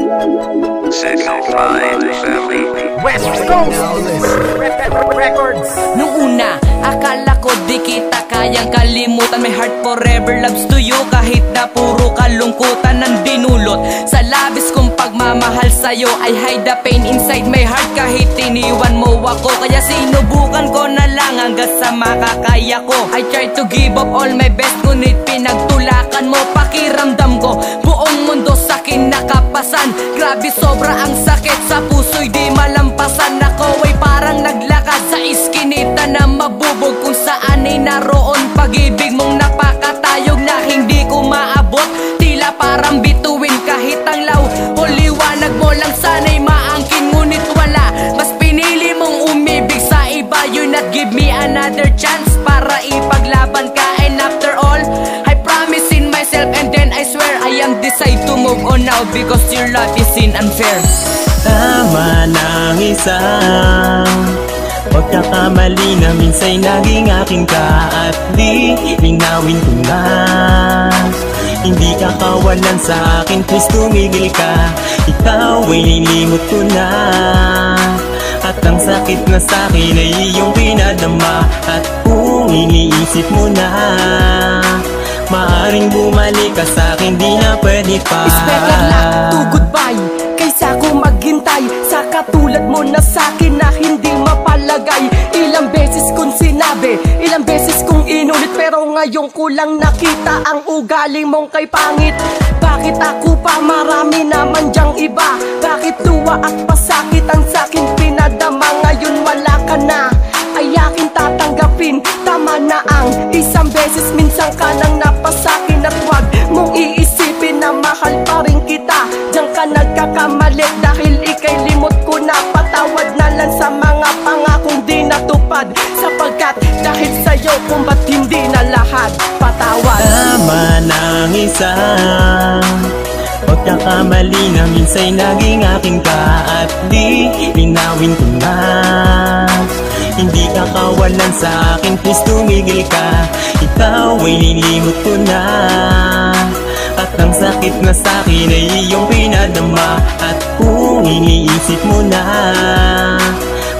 Signal 5 family. West Coast Records. Nung una, akala ko di kita kayang kalimutan. My heart forever loves to you, kahit na puro kalungkutan ang dinulot sa labis kong pagmamahal sa'yo. I hide the pain inside my heart kahit iniwan mo ako. Kaya sinubukan ko na lang hanggang sa makakaya ko. I tried to give up all my best, ngunit pinagtulakan mo. Pakiramdam ko buong mundo sa'kin nakapasan. Grabe sobra ang sakit sa puso'y di malampasan. Ako ay parang naglakad sa iskinita na mabubog, kung saan ay naroon pag-ibig mong napakatayog na hindi ko maabot. Tila parang bituin kahit ang law o liwanag mo lang sana'y maangkin, ngunit wala. Mas pinili mong umibig sa iba. You not give me another chance para ipaglaban ka. And after all, I promise in myself and then I swear I am decide to move on now because your love is unfair. Tama ng isang pagkakamali na minsa'y naging aking ka, at di linawin ko na hindi ka kawalan sa akin. Please tumigil ka, ikaw ay nilimot ko na. At ang sakit na sa'kin ay iyong pinadama. At kung iniisip mo na maaring bumalik ka sa'kin, di na pwede pa. It's better not to goodbye kaysa ko maghintay sa katulad mo na sa'kin na hindi mapalagay. Ilang beses kong sinabi, ilang beses kong inulit, pero ngayon ko lang nakita ang ugali mong kay pangit. Bakit ako pa, marami naman dyang iba? Bakit tuwa at pasakit ang sa'kin pinadama? Ngayon wala ka na, ay aking tatanggapin. Tama na ang isang beses, minsan ka nang napasakin. At wag mong iisipin na mahal pa rin kita. Diyan ka nagkakamali dahil ika'y limot ko na. Patawad na lang sa mga pangakong di natupad, sapagkat dahil sa'yo kung ba't hindi na lahat patawad. Tama ng isang pagkakamali na minsa'y naging aking ka, at di linawin ko na hindi ka kawalan sa akin. Please tumigil ka, ikaw ay nilimot ko na. At ang sakit na sa'kin ay iyong pinadama. At kung iniisip mo na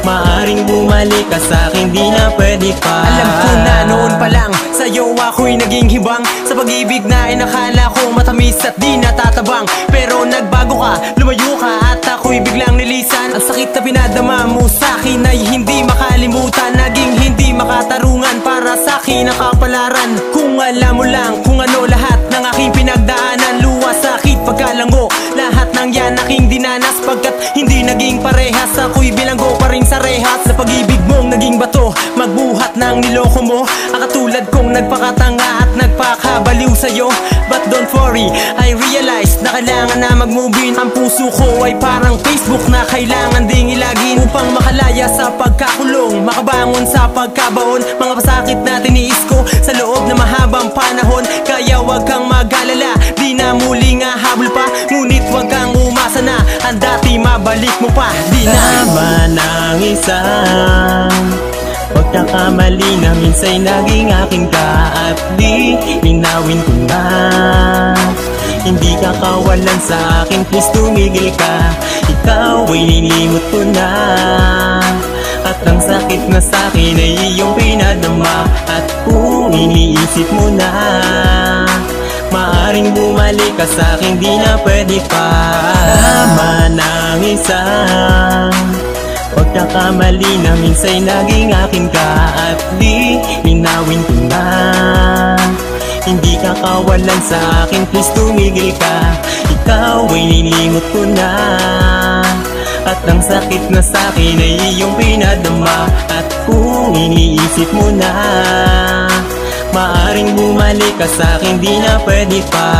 maaring bumalik ka sa'kin, di na pwede pa. Alam ko na noon pa lang sa'yo ako'y naging hibang. Sa pag-ibig na inakala ko matamis at di natatabang, pero nagbago ka, lumayo ka, at ako'y biglang nilisan. Ang sakit na pinadama mo sa'kin ay hindi makalimutan. Naging hindi makatarungan, para sa'kin ang kapalaran. Kung alam mo lang kung ano lahat ng aking pinagdaanan, luha, sakit, pagkalango, lahat ng yan aking dinanas. Pagkat hindi naging parehas, ako'y bilanggo pa rin sa rehas. Sa pag-ibig mong naging bato, magbuhat ng niloko mo. Ang katulad kong nagpakatanga at nagpakabaliw sa'yo. But don't worry, I realize na kailangan na mag-move in. Ang puso ko ay parang Facebook na kailangan ding ilagin, upang makalaya sa pagkakulong, makabangon sa pagkabaon. Mga pasakit na tiniis ko sa loob na mahabang panahon. Kaya wag kang mag-alala, di na muling habol pa. Ngunit wag kang umasa na ang dati mabalik mo pa, di na. Tama ng isang pagkakamali na minsa'y naging aking ka, at di linawin ko na hindi ka kawalan sa akin. Please tumigil ka, ikaw ay nilimot ko na. At ang sakit na sa'kin ay iyong pinadama. At kung iniisip mo na maaring bumalik ka sa'kin, di na pwede pa. Tama ng isang pagkakamali na minsa'y naging aking ka, at di linawin ko na hindi ka kawalan sa akin. Please tumigil ka, ikaw ay nilimot ko na. At ang sakit na sa'kin ay iyong pinadama. At kung iniisip mo na maaring bumalik ka sa'kin, di na pwede pa.